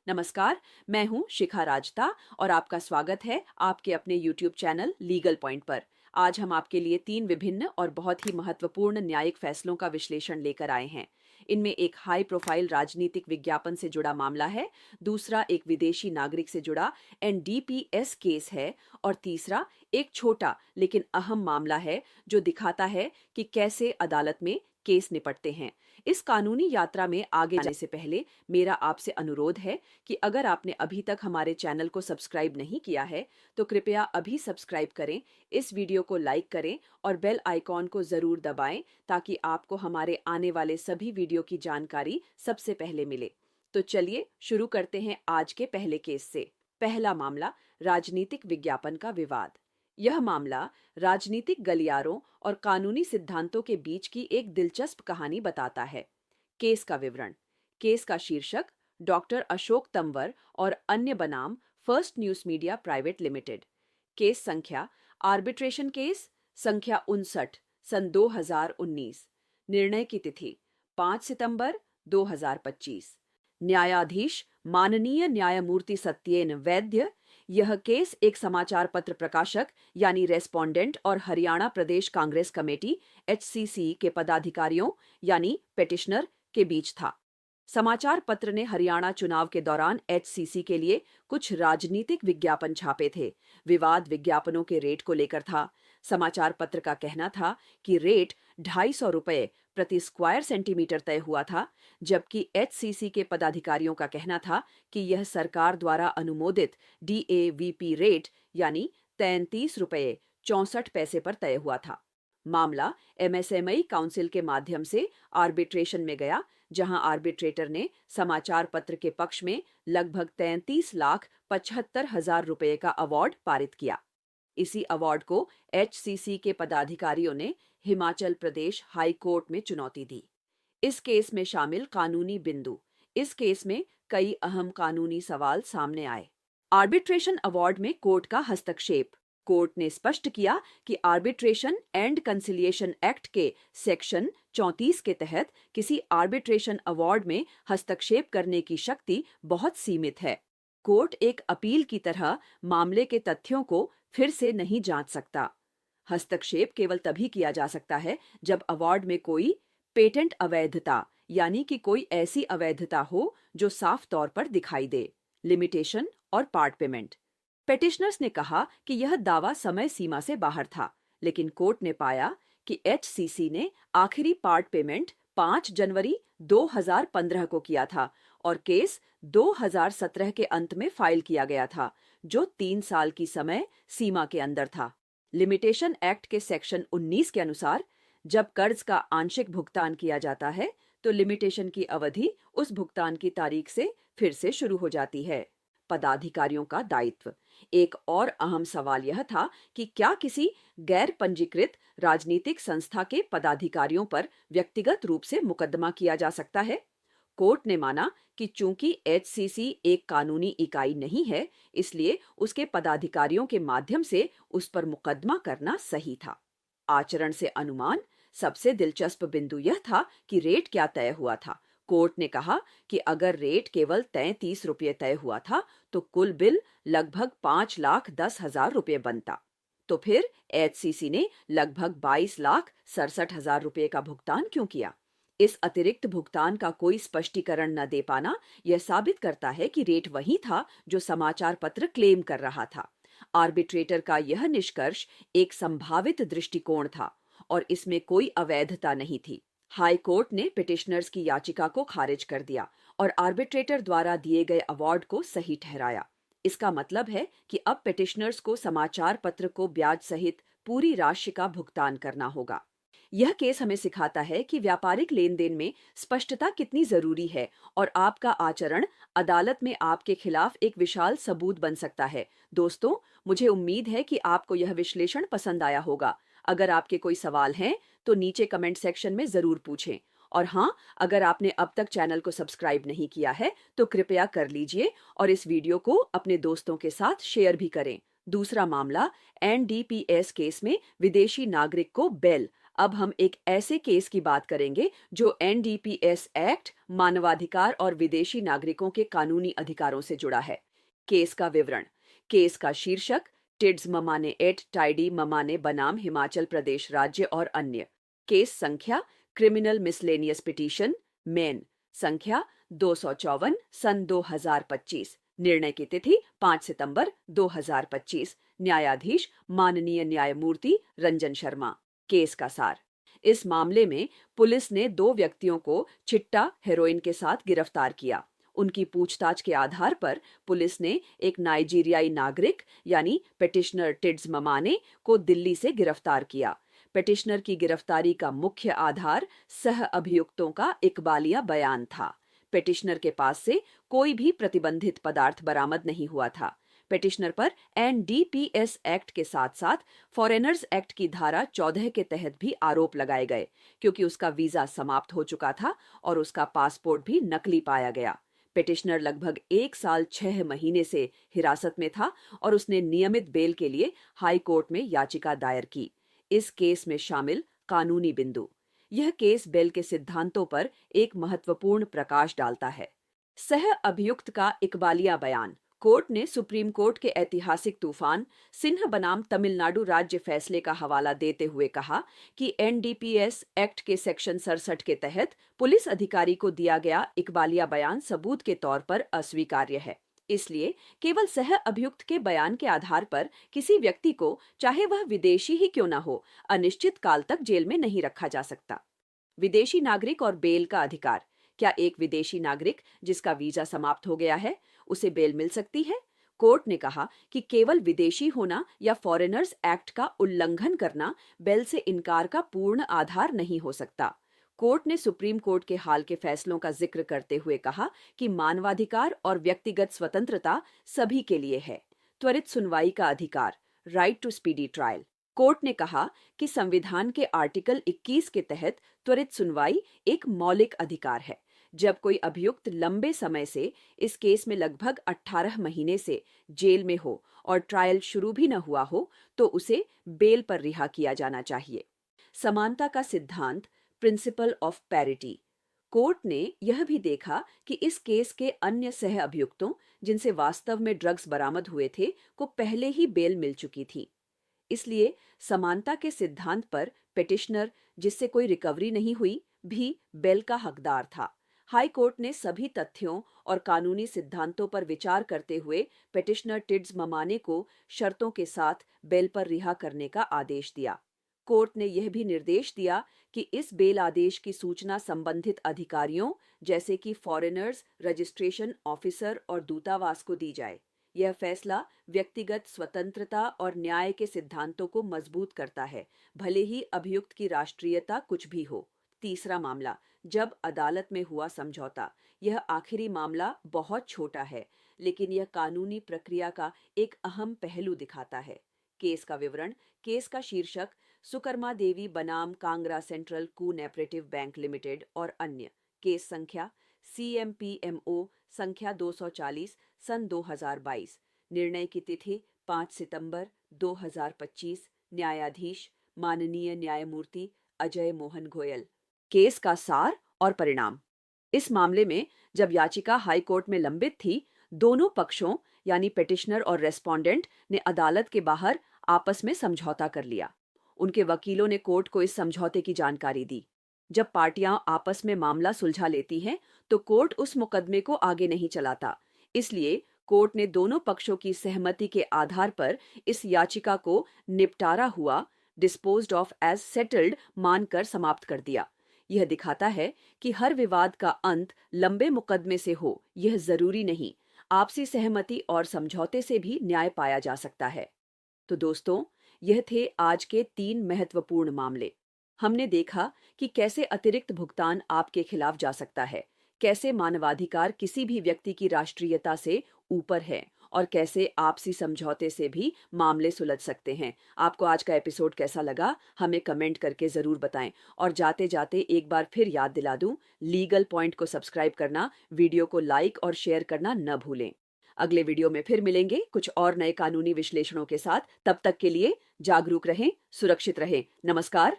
नमस्कार, मैं हूं शिखा राजता और आपका स्वागत है आपके अपने YouTube चैनल लीगल पॉइंट पर। आज हम आपके लिए 3 विभिन्न और बहुत ही महत्वपूर्ण न्यायिक फैसलों का विश्लेषण लेकर आए हैं। इनमें एक हाई प्रोफाइल राजनीतिक विज्ञापन से जुड़ा मामला है, दूसरा एक विदेशी नागरिक से जुड़ा NDPS केस है और तीसरा एक छोटा लेकिन अहम मामला है जो दिखाता है कि कैसे अदालत में केस निपटते हैं। इस कानूनी यात्रा में आगे जाने से पहले मेरा आपसे अनुरोध है कि अगर आपने अभी तक हमारे चैनल को सब्सक्राइब नहीं किया है तो कृपया अभी सब्सक्राइब करें, इस वीडियो को लाइक करें और बेल आइकॉन को जरूर दबाएं ताकि आपको हमारे आने वाले सभी वीडियो की जानकारी सबसे पहले मिले। तो चलिए शुरू करते हैं आज के पहले केस से। पहला मामला, राजनीतिक विज्ञापन का विवाद। यह मामला राजनीतिक गलियारों और कानूनी सिद्धांतों के बीच की एक दिलचस्प कहानी बताता है। केस का विवरण। केस का शीर्षक डॉक्टर अशोक तंवर और अन्य बनाम first news media private limited. Case संख्या आर्बिट्रेशन केस संख्या 59 सन 2019। निर्णय की तिथि 5 सितंबर 2025। न्यायाधीश माननीय न्यायमूर्ति सत्येन वैद्य। यह केस एक समाचार पत्र प्रकाशक यानी रेस्पोंडेंट और हरियाणा प्रदेश कांग्रेस कमेटी HCC के पदाधिकारियों यानी पेटिशनर के बीच था। समाचार पत्र ने हरियाणा चुनाव के दौरान HCC के लिए कुछ राजनीतिक विज्ञापन छापे थे। विवाद विज्ञापनों के रेट को लेकर था। समाचार पत्र का कहना था कि रेट 250 रुपये प्रति स्क्वायर सेंटीमीटर तय हुआ था, जबकि HCC के पदाधिकारियों का कहना था कि यह सरकार द्वारा अनुमोदित DAVP रेट यानी 33 रुपये 64 पैसे पर तय हुआ था। मामला MSME काउंसिल के माध्यम से आर्बिट्रेशन में गया, जहां आर्बिट्रेटर ने समाचार पत्र के पक्ष में लगभग 33,75,000 रुपये का अवार्ड पारित किया। इसी अवार्ड को HCC के पदाधिकारियों ने हिमाचल प्रदेश हाई कोर्ट में चुनौती दी। इस केस में शामिल कानूनी बिंदु। इस केस में कई अहम कानूनी सवाल सामने आए। आर्बिट्रेशन अवार्ड में कोर्ट का हस्तक्षेप। कोर्ट ने स्पष्ट किया कि आर्बिट्रेशन एंड कंसिलिएशन एक्ट के सेक्शन 34 के तहत किसी आर्बिट्रेशन अवार्ड में हस्तक्षेप करने की शक्ति बहुत सीमित है। कोर्ट एक अपील की तरह मामले के तथ्यों को फिर से नहीं जांच सकता। हस्तक्षेप केवल तभी किया जा सकता है जब अवार्ड में कोई पेटेंट अवैधता यानी कि कोई ऐसी अवैधता हो जो साफ तौर पर दिखाई दे। लिमिटेशन और पार्ट पेमेंट। पेटिशनर्स ने कहा कि यह दावा समय सीमा से बाहर था, लेकिन कोर्ट ने पाया कि HCC ने आखिरी पार्ट पेमेंट 5 जनवरी 2015 को किया था और केस 2017 के अंत में फाइल किया गया था, जो 3 साल की समय सीमा के अंदर था। लिमिटेशन एक्ट के सेक्शन 19 के अनुसार जब कर्ज का आंशिक भुगतान किया जाता है तो लिमिटेशन की अवधि उस भुगतान की तारीख से फिर से शुरू हो जाती है। पदाधिकारियों का दायित्व। एक और अहम सवाल यह था कि क्या किसी गैर पंजीकृत राजनीतिक संस्था के पदाधिकारियों पर व्यक्तिगत रूप से मुकदमा किया जा सकता है। कोर्ट ने माना कि चूंकि HCC एक कानूनी इकाई नहीं है, इसलिए उसके पदाधिकारियों के माध्यम से उस पर मुकदमा करना सही था। आचरण से अनुमान। सबसे दिलचस्प बिंदु यह था कि रेट क्या तय हुआ था। कोर्ट ने कहा कि अगर रेट केवल 33 रुपये तय हुआ था तो कुल बिल लगभग 5,10,000 रुपये बनता। तो फिर HCC ने लगभग 22,67,000 रुपये का भुगतान क्यों किया? इस अतिरिक्त भुगतान का कोई स्पष्टीकरण न दे पाना यह साबित करता है कि रेट वही था जो समाचार पत्र क्लेम कर रहा था। आर्बिट्रेटर का यह निष्कर्ष एक संभावित दृष्टिकोण था और इसमें कोई अवैधता नहीं थी। हाई कोर्ट ने पिटिशनर्स की याचिका को खारिज कर दिया और आर्बिट्रेटर द्वारा दिए गए अवार्ड को सही ठहराया। इसका मतलब है कि अब पिटिशनर्स को समाचार पत्र को ब्याज सहित पूरी राशि का भुगतान करना होगा। यह केस हमें सिखाता है कि व्यापारिक लेन देन में स्पष्टता कितनी जरूरी है और आपका आचरण अदालत में आपके खिलाफ एक विशाल सबूत बन सकता है। दोस्तों, मुझे उम्मीद है कि आपको यह विश्लेषण पसंद आया होगा। अगर आपके कोई सवाल हैं तो नीचे कमेंट सेक्शन में जरूर पूछें। और हाँ, अगर आपने अब तक चैनल को सब्सक्राइब नहीं किया है तो कृपया कर लीजिए और इस वीडियो को अपने दोस्तों के साथ शेयर भी करें। दूसरा मामला NDPS केस में विदेशी नागरिक को बेल अब हम एक ऐसे केस की बात करेंगे जो एनडीपीएस एक्ट, मानवाधिकार और विदेशी नागरिकों के कानूनी अधिकारों से जुड़ा है। केस का विवरण। केस का शीर्षक टिड्स ममाने एट टाइडी ममाने बनाम हिमाचल प्रदेश राज्य और अन्य। केस संख्या क्रिमिनल मिसलेनियस पिटीशन मेन संख्या 254 सन 2025। निर्णय की तिथि 5 सितंबर 2025। न्यायाधीश माननीय न्यायमूर्ति रंजन शर्मा। केस का सार। इस मामले में पुलिस ने 2 व्यक्तियों को चिट्टा हेरोइन के साथ गिरफ्तार किया। उनकी पूछताछ के आधार पर पुलिस ने एक नाइजीरियाई नागरिक यानी पेटिशनर टिड्स ममाने को दिल्ली से गिरफ्तार किया। पेटिशनर की गिरफ्तारी का मुख्य आधार सह अभियुक्तों का इकबालिया बयान था। पेटिशनर के पास से कोई भी प्रतिबंधित पदार्थ बरामद नहीं हुआ था। पेटिशनर पर एनडीपीएस एक्ट के साथ साथ फॉरेनर्स एक्ट की धारा 14 के तहत भी आरोप लगाए गए, क्योंकि उसका वीजा समाप्त हो चुका था और उसका पासपोर्ट भी नकली पाया गया। पेटिशनर लगभग 1 साल 6 महीने से हिरासत में था और उसने नियमित बेल के लिए हाई कोर्ट में याचिका दायर की। इस केस में शामिल कानूनी बिंदु। यह केस बेल के सिद्धांतों पर एक महत्वपूर्ण प्रकाश डालता है। सह अभियुक्त का इकबालिया बयान। कोर्ट ने सुप्रीम कोर्ट के ऐतिहासिक तूफान सिन्ह बनाम तमिलनाडु राज्य फैसले का हवाला देते हुए कहा कि एनडीपीएस एक्ट के सेक्शन 67 के तहत पुलिस अधिकारी को दिया गया इकबालिया बयान सबूत के तौर पर अस्वीकार्य है। इसलिए केवल सह अभियुक्त के बयान के आधार पर किसी व्यक्ति को, चाहे वह विदेशी ही क्यों न हो, अनिश्चित काल तक जेल में नहीं रखा जा सकता। विदेशी नागरिक और बेल का अधिकार। क्या एक विदेशी नागरिक जिसका वीजा समाप्त हो गया है, उसे बेल मिल सकती है? कोर्ट ने कहा कि केवल विदेशी होना या फॉरेनर्स एक्ट का उल्लंघन करना बेल से इनकार का पूर्ण आधार नहीं हो सकता। कोर्ट ने सुप्रीम कोर्ट के हाल के फैसलों का जिक्र करते हुए कहा कि मानवाधिकार और व्यक्तिगत स्वतंत्रता सभी के लिए है। त्वरित सुनवाई का अधिकार, right to speedy trial. Court ने कहा कि संविधान के आर्टिकल 21 के तहत त्वरित सुनवाई एक मौलिक अधिकार है। जब कोई अभियुक्त लंबे समय से, इस केस में लगभग 18 महीने से जेल में हो और ट्रायल शुरू भी न हुआ हो, तो उसे बेल पर रिहा किया जाना चाहिए। समानता का सिद्धांत, प्रिंसिपल ऑफ पैरिटी। कोर्ट ने यह भी देखा कि इस केस के अन्य सह अभियुक्तों, जिनसे वास्तव में ड्रग्स बरामद हुए थे, को पहले ही बेल मिल चुकी थी। इसलिए समानता के सिद्धांत पर पेटिशनर, जिससे कोई रिकवरी नहीं हुई, भी बेल का हकदार था। हाई कोर्ट ने सभी तथ्यों और कानूनी सिद्धांतों पर विचार करते हुए पेटिशनर टिड्स ममाने को शर्तों के साथ बेल पर रिहा करने का आदेश दिया। कोर्ट ने यह भी निर्देश दिया कि इस बेल आदेश की सूचना संबंधित अधिकारियों, जैसे कि फॉरेनर्स रजिस्ट्रेशन ऑफिसर और दूतावास को दी जाए। यह फैसला व्यक्तिगत स्वतंत्रता और न्याय के सिद्धांतों को मजबूत करता है, भले ही अभियुक्त की राष्ट्रीयता कुछ भी हो। तीसरा मामला, जब अदालत में हुआ समझौता। यह आखिरी मामला बहुत छोटा है, लेकिन यह कानूनी प्रक्रिया का एक अहम पहलू दिखाता है। केस का विवरण। केस का शीर्षक सुकरमा देवी बनाम Kangra central cooperative bank limited और अन्य। केस संख्या CMPMO संख्या 240 सन 2022। निर्णय की तिथि 5 सितंबर 2025। न्यायाधीश माननीय न्यायमूर्ति अजय मोहन गोयल। केस का सार और परिणाम। इस मामले में जब याचिका हाई कोर्ट में लंबित थी, दोनों पक्षों यानी पेटिशनर और रेस्पोंडेंट ने अदालत के बाहर आपस में समझौता कर लिया। उनके वकीलों ने कोर्ट को इस समझौते की जानकारी दी। जब पार्टियां आपस में मामला सुलझा लेती हैं, तो कोर्ट उस मुकदमे को आगे नहीं चलाता। इसलिए कोर्ट ने दोनों पक्षों की सहमति के आधार पर इस याचिका को निपटारा हुआ, डिस्पोज्ड ऑफ एज सेटल्ड मानकर समाप्त कर दिया। यह दिखाता है कि हर विवाद का अंत लंबे मुकदमे से हो, यह जरूरी नहीं। आपसी सहमति और समझौते से भी न्याय पाया जा सकता है। तो दोस्तों, यह थे आज के 3 महत्वपूर्ण मामले। हमने देखा कि कैसे अतिरिक्त भुगतान आपके खिलाफ जा सकता है, कैसे मानवाधिकार किसी भी व्यक्ति की राष्ट्रीयता से ऊपर है और कैसे आपसी समझौते से भी मामले सुलझ सकते हैं। आपको आज का एपिसोड कैसा लगा, हमें कमेंट करके जरूर बताएं। और जाते जाते एक बार फिर याद दिला दूं, लीगल पॉइंट को सब्सक्राइब करना, वीडियो को लाइक और शेयर करना न भूलें। अगले वीडियो में फिर मिलेंगे कुछ और नए कानूनी विश्लेषणों के साथ। तब तक के लिए जागरूक रहें, सुरक्षित रहें। नमस्कार।